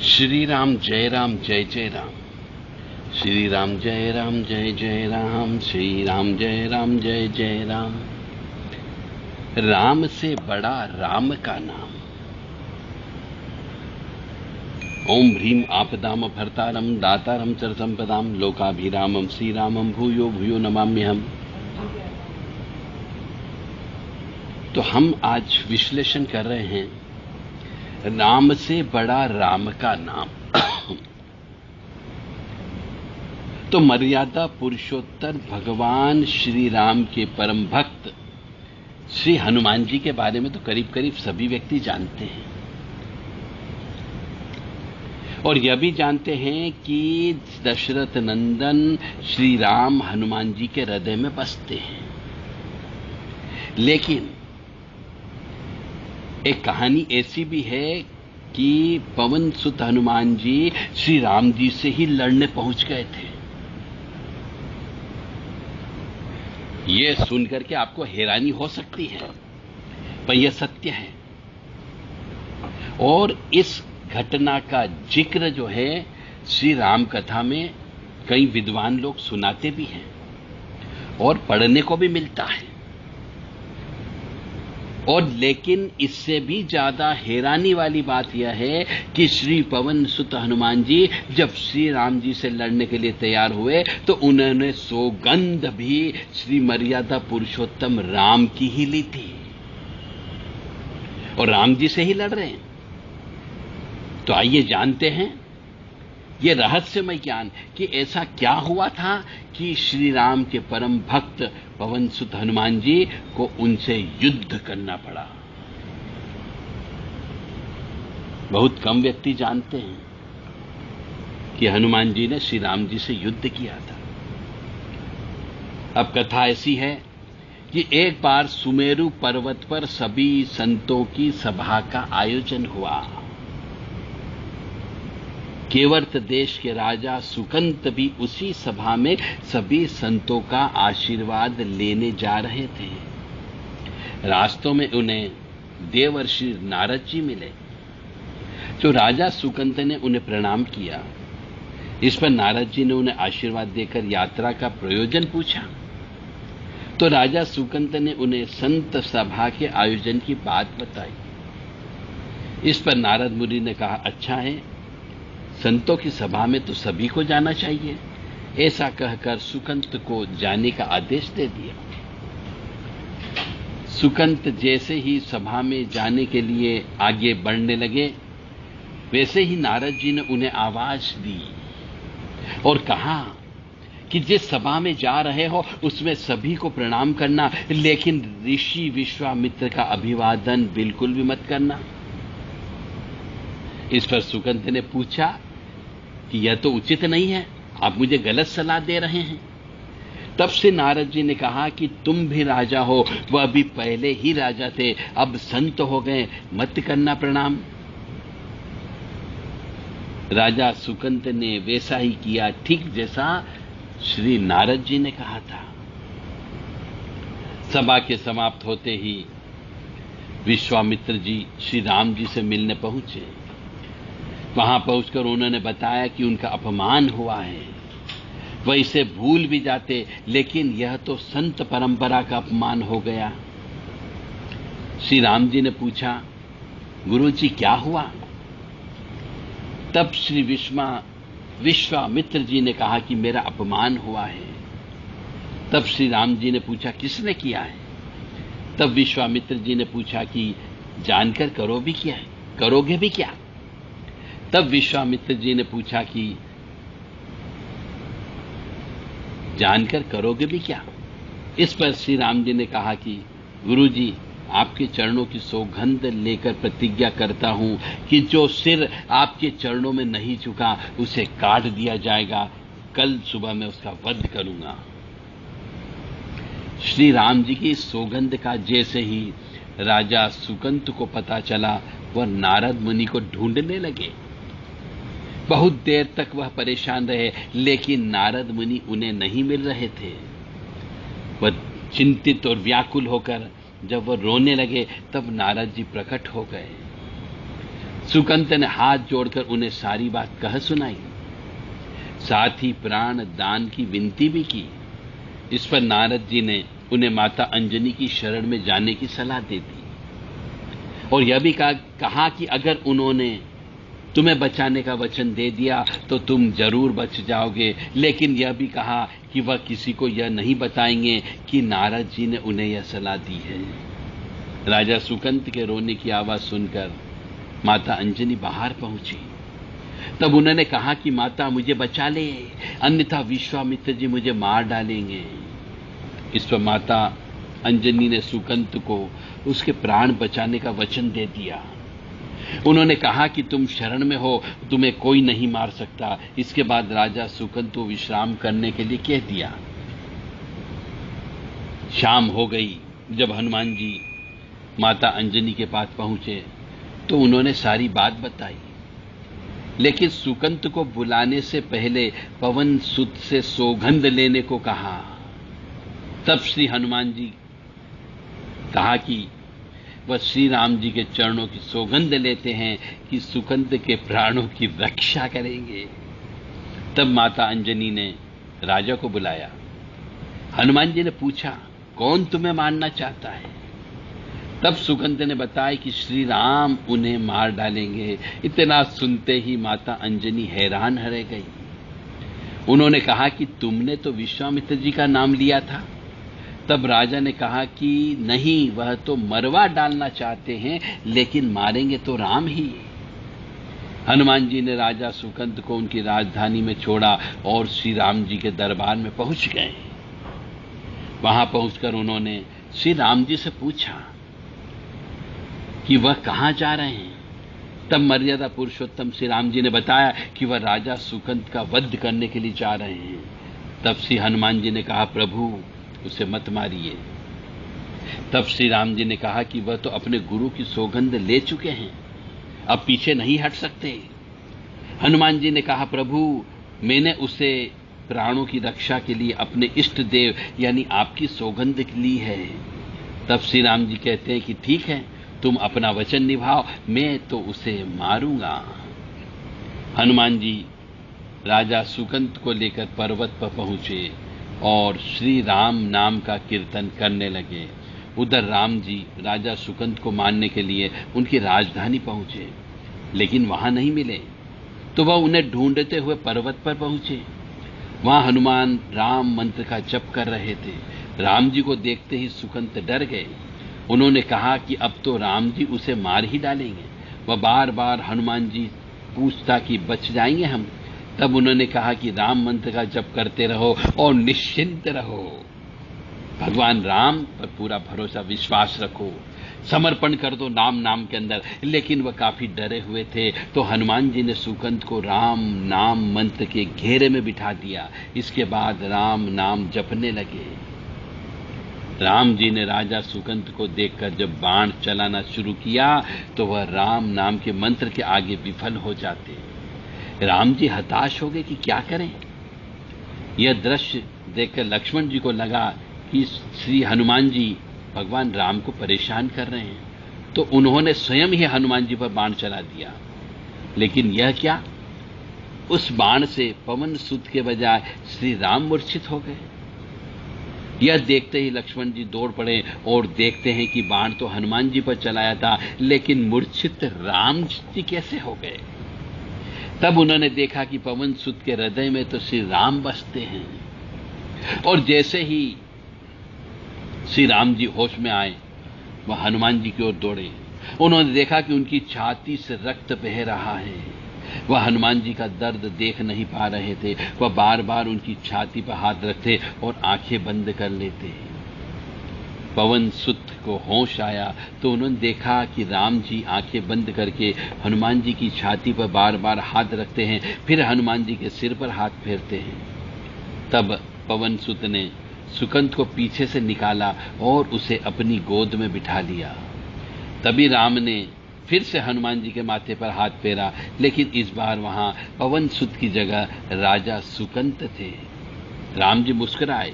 श्री राम जय जय राम। श्री राम जय जय राम। श्री राम जय जय राम। राम से बड़ा राम का नाम। ओम ह्रीम आपदाम भर्तारम दातारम चर संपदाम लोकाभिरामम श्री रामम भूयो भूयो नमाम्यहम्। तो हम आज विश्लेषण कर रहे हैं राम से बड़ा राम का नाम। तो मर्यादा पुरुषोत्तर भगवान श्री राम के परम भक्त श्री हनुमान जी के बारे में तो करीब करीब सभी व्यक्ति जानते हैं, और यह भी जानते हैं कि दशरथ नंदन श्री राम हनुमान जी के हृदय में बसते हैं। लेकिन एक कहानी ऐसी भी है कि पवन सुत हनुमान जी श्री राम जी से ही लड़ने पहुंच गए थे। यह सुनकर के आपको हैरानी हो सकती है, पर यह सत्य है। और इस घटना का जिक्र जो है श्री राम कथा में कई विद्वान लोग सुनाते भी हैं और पढ़ने को भी मिलता है। और लेकिन इससे भी ज्यादा हैरानी वाली बात यह है कि श्री पवन सुत हनुमान जी जब श्री राम जी से लड़ने के लिए तैयार हुए तो उन्होंने सौगंध भी श्री मर्यादा पुरुषोत्तम राम की ही ली थी, और राम जी से ही लड़ रहे हैं। तो आइए जानते हैं ये रहस्यमय ज्ञान कि ऐसा क्या हुआ था कि श्री राम के परम भक्त पवन सुत हनुमान जी को उनसे युद्ध करना पड़ा। बहुत कम व्यक्ति जानते हैं कि हनुमान जी ने श्री राम जी से युद्ध किया था। अब कथा ऐसी है कि एक बार सुमेरु पर्वत पर सभी संतों की सभा का आयोजन हुआ। केवर्त देश के राजा सुकंत भी उसी सभा में सभी संतों का आशीर्वाद लेने जा रहे थे। रास्तों में उन्हें देवर्षि नारद जी मिले। तो राजा सुकंत ने उन्हें प्रणाम किया। इस पर नारद जी ने उन्हें आशीर्वाद देकर यात्रा का प्रयोजन पूछा। तो राजा सुकंत ने उन्हें संत सभा के आयोजन की बात बताई। इस पर नारद मुनि ने कहा, अच्छा है, संतों की सभा में तो सभी को जाना चाहिए। ऐसा कहकर सुकंत को जाने का आदेश दे दिया। सुकंत जैसे ही सभा में जाने के लिए आगे बढ़ने लगे, वैसे ही नारद जी ने उन्हें आवाज दी और कहा कि जिस सभा में जा रहे हो उसमें सभी को प्रणाम करना, लेकिन ऋषि विश्वामित्र का अभिवादन बिल्कुल भी मत करना। इस पर सुकंत ने पूछा कि यह तो उचित नहीं है, आप मुझे गलत सलाह दे रहे हैं। तब से नारद जी ने कहा कि तुम भी राजा हो, वह भी पहले ही राजा थे, अब संत हो गए, मत करना प्रणाम। राजा सुकंत ने वैसा ही किया, ठीक जैसा श्री नारद जी ने कहा था। सभा के समाप्त होते ही विश्वामित्र जी श्री राम जी से मिलने पहुंचे। वहां पहुंचकर उन्होंने बताया कि उनका अपमान हुआ है। वह इसे भूल भी जाते, लेकिन यह तो संत परंपरा का अपमान हो गया। श्री राम जी ने पूछा, गुरु जी क्या हुआ? तब श्री विश्वामित्र जी ने कहा कि मेरा अपमान हुआ है। तब श्री राम जी ने पूछा, किसने किया है? तब विश्वामित्र जी ने पूछा कि जानकर करोगे भी क्या? तब विश्वामित्र जी ने पूछा कि जानकर करोगे भी क्या? इस पर श्री राम जी ने कहा कि गुरु जी, आपके चरणों की सौगंध लेकर प्रतिज्ञा करता हूं कि जो सिर आपके चरणों में नहीं झुका उसे काट दिया जाएगा। कल सुबह मैं उसका वध करूंगा। श्री राम जी की सौगंध का जैसे ही राजा सुकंत को पता चला, वह नारद मुनि को ढूंढने लगे। बहुत देर तक वह परेशान रहे, लेकिन नारद मुनि उन्हें नहीं मिल रहे थे। वह चिंतित और व्याकुल होकर जब वह रोने लगे, तब नारद जी प्रकट हो गए। सुकंत ने हाथ जोड़कर उन्हें सारी बात कह सुनाई, साथ ही प्राण दान की विनती भी की। इस पर नारद जी ने उन्हें माता अंजनी की शरण में जाने की सलाह दे दी और यह भी कहा कि अगर उन्होंने तुम्हें बचाने का वचन दे दिया तो तुम जरूर बच जाओगे, लेकिन यह भी कहा कि वह किसी को यह नहीं बताएंगे कि नारद जी ने उन्हें यह सलाह दी है। राजा सुकंत के रोने की आवाज सुनकर माता अंजनी बाहर पहुंची। तब उन्होंने कहा कि माता मुझे बचा ले, अन्यथा विश्वामित्र जी मुझे मार डालेंगे। इस पर माता अंजनी ने सुकंत को उसके प्राण बचाने का वचन दे दिया। उन्होंने कहा कि तुम शरण में हो, तुम्हें कोई नहीं मार सकता। इसके बाद राजा सुकंत को विश्राम करने के लिए कह दिया। शाम हो गई। जब हनुमान जी माता अंजनी के पास पहुंचे तो उन्होंने सारी बात बताई, लेकिन सुकंत को बुलाने से पहले पवन सुत से सौगंध लेने को कहा। तब श्री हनुमान जी कहा कि वह श्री राम जी के चरणों की सौगंध लेते हैं कि सुकंत के प्राणों की रक्षा करेंगे। तब माता अंजनी ने राजा को बुलाया। हनुमान जी ने पूछा, कौन तुम्हें मारना चाहता है? तब सुकंत ने बताया कि श्री राम उन्हें मार डालेंगे। इतना सुनते ही माता अंजनी हैरान रह गई। उन्होंने कहा कि तुमने तो विश्वामित्र जी का नाम लिया था। तब राजा ने कहा कि नहीं, वह तो मरवा डालना चाहते हैं, लेकिन मारेंगे तो राम ही। हनुमान जी ने राजा सुकंत को उनकी राजधानी में छोड़ा और श्री राम जी के दरबार में पहुंच गए। वहां पहुंचकर उन्होंने श्री राम जी से पूछा कि वह कहां जा रहे हैं। तब मर्यादा पुरुषोत्तम श्री राम जी ने बताया कि वह राजा सुकंत का वध करने के लिए जा रहे हैं। तब श्री हनुमान जी ने कहा, प्रभु उसे मत मारिए। तब श्री राम जी ने कहा कि वह तो अपने गुरु की सौगंध ले चुके हैं, अब पीछे नहीं हट सकते। हनुमान जी ने कहा, प्रभु मैंने उसे प्राणों की रक्षा के लिए अपने इष्ट देव यानी आपकी सौगंध ली है। तब श्री राम जी कहते हैं कि ठीक है, तुम अपना वचन निभाओ, मैं तो उसे मारूंगा। हनुमान जी राजा सुकंत को लेकर पर्वत पर पहुंचे और श्री राम नाम का कीर्तन करने लगे। उधर राम जी राजा सुकंत को मारने के लिए उनकी राजधानी पहुंचे, लेकिन वहां नहीं मिले। तो वह उन्हें ढूंढते हुए पर्वत पर पहुंचे। वहां हनुमान राम मंत्र का जप कर रहे थे। राम जी को देखते ही सुकंत डर गए। उन्होंने कहा कि अब तो राम जी उसे मार ही डालेंगे। वह बार बार हनुमान जी पूछता कि बच जाएंगे हम। तब उन्होंने कहा कि राम मंत्र का जप करते रहो और निश्चिंत रहो, भगवान राम पर पूरा भरोसा विश्वास रखो, समर्पण कर दो नाम के अंदर। लेकिन वह काफी डरे हुए थे, तो हनुमान जी ने सुकंत को राम नाम मंत्र के घेरे में बिठा दिया। इसके बाद राम नाम जपने लगे। राम जी ने राजा सुकंत को देखकर जब बाण चलाना शुरू किया तो वह राम नाम के मंत्र के आगे विफल हो जाते। राम जी हताश हो गए कि क्या करें। यह दृश्य देखकर लक्ष्मण जी को लगा कि श्री हनुमान जी भगवान राम को परेशान कर रहे हैं, तो उन्होंने स्वयं ही हनुमान जी पर बाण चला दिया। लेकिन यह क्या, उस बाण से पवन सुत के बजाय श्री राम मूर्छित हो गए। यह देखते ही लक्ष्मण जी दौड़ पड़े और देखते हैं कि बाण तो हनुमान जी पर चलाया था, लेकिन मूर्छित राम जी कैसे हो गए। तब उन्होंने देखा कि पवन सुत के हृदय में तो श्री राम बसते हैं। और जैसे ही श्री राम जी होश में आए, वह हनुमान जी की ओर दौड़े। उन्होंने देखा कि उनकी छाती से रक्त बह रहा है। वह हनुमान जी का दर्द देख नहीं पा रहे थे। वह बार बार उनकी छाती पर हाथ रखते और आंखें बंद कर लेते। पवन सुत को होश आया तो उन्होंने देखा कि राम जी आंखें बंद करके हनुमान जी की छाती पर बार बार हाथ रखते हैं, फिर हनुमान जी के सिर पर हाथ फेरते हैं। तब पवन सुत ने सुकंत को पीछे से निकाला और उसे अपनी गोद में बिठा लिया। तभी राम ने फिर से हनुमान जी के माथे पर हाथ फेरा, लेकिन इस बार वहां पवन सुत की जगह राजा सुकंत थे। राम जी मुस्कुराए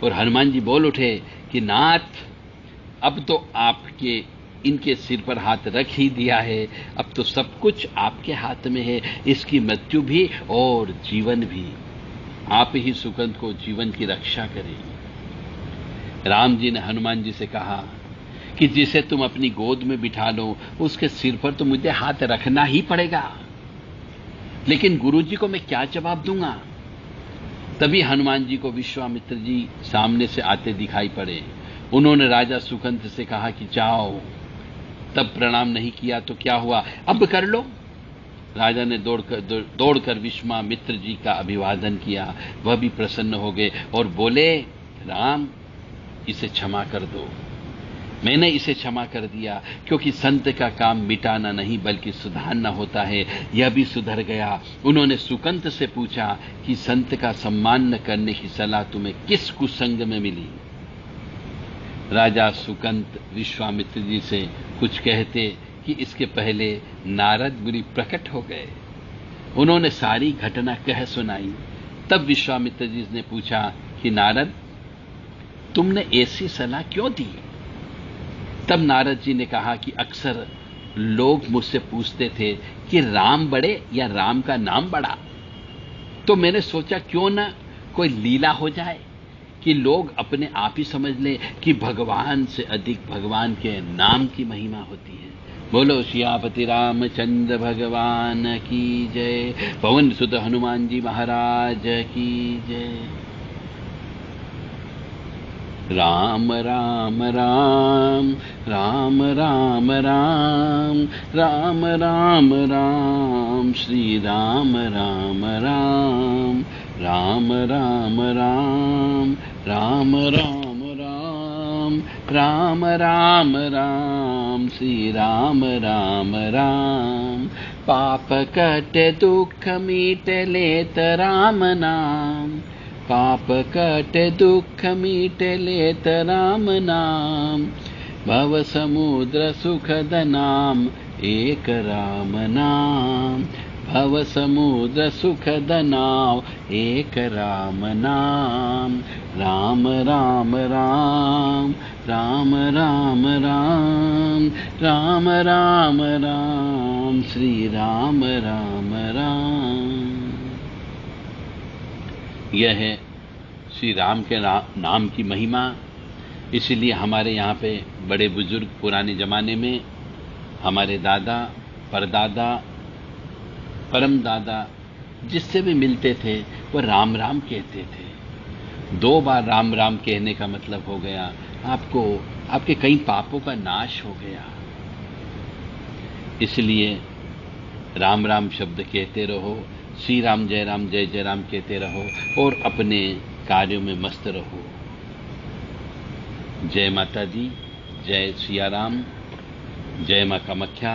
और हनुमान जी बोल उठे कि नाथ, अब तो आपके इनके सिर पर हाथ रख ही दिया है, अब तो सब कुछ आपके हाथ में है, इसकी मृत्यु भी और जीवन भी। आप ही सुकंत को जीवन की रक्षा करें। राम जी ने हनुमान जी से कहा कि जिसे तुम अपनी गोद में बिठा लो उसके सिर पर तो मुझे हाथ रखना ही पड़ेगा, लेकिन गुरु जी को मैं क्या जवाब दूंगा। तभी हनुमान जी को विश्वामित्र जी सामने से आते दिखाई पड़े। उन्होंने राजा सुकंत से कहा कि जाओ, तब प्रणाम नहीं किया तो क्या हुआ, अब कर लो। राजा ने दौड़कर विश्वामित्र जी का अभिवादन किया। वह भी प्रसन्न हो गए और बोले, राम इसे क्षमा कर दो। मैंने इसे क्षमा कर दिया, क्योंकि संत का काम मिटाना नहीं बल्कि सुधारना होता है। यह भी सुधर गया। उन्होंने सुकंत से पूछा कि संत का सम्मान न करने की सलाह तुम्हें किस कुसंग में मिली। राजा सुकंत विश्वामित्र जी से कुछ कहते कि इसके पहले नारद मुनि प्रकट हो गए। उन्होंने सारी घटना कह सुनाई। तब विश्वामित्र जी ने पूछा कि नारद, तुमने ऐसी सलाह क्यों दी। तब नारद जी ने कहा कि अक्सर लोग मुझसे पूछते थे कि राम बड़े या राम का नाम बड़ा, तो मैंने सोचा क्यों ना कोई लीला हो जाए कि लोग अपने आप ही समझ लें कि भगवान से अधिक भगवान के नाम की महिमा होती है। बोलो सियापति रामचंद्र भगवान की जय। पवन सुत हनुमान जी महाराज की जय। राम राम राम राम राम राम राम राम राम श्री राम राम राम राम राम राम राम राम राम राम राम राम श्री राम राम राम। पाप कटे दुख मीटे लेत राम नाम, पाप कटे दुख मीटे लेत राम नाम। भव समुद्र सुखद नाम एक राम नाम, भव समुद्र सुखद नाम एक राम नाम। राम राम राम राम राम राम राम राम राम श्री राम राम राम। यह है श्री राम के नाम की महिमा। इसलिए हमारे यहाँ पे बड़े बुजुर्ग पुराने जमाने में हमारे दादा, परदादा, परम दादा जिससे भी मिलते थे वो राम राम कहते थे। 2 बार राम राम कहने का मतलब हो गया आपको आपके कई पापों का नाश हो गया। इसलिए राम राम शब्द कहते रहो, श्री राम जय राम कहते रहो और अपने कार्यों में मस्त रहो। जय माता दी, जय सिया राम, जय मां कामाख्या।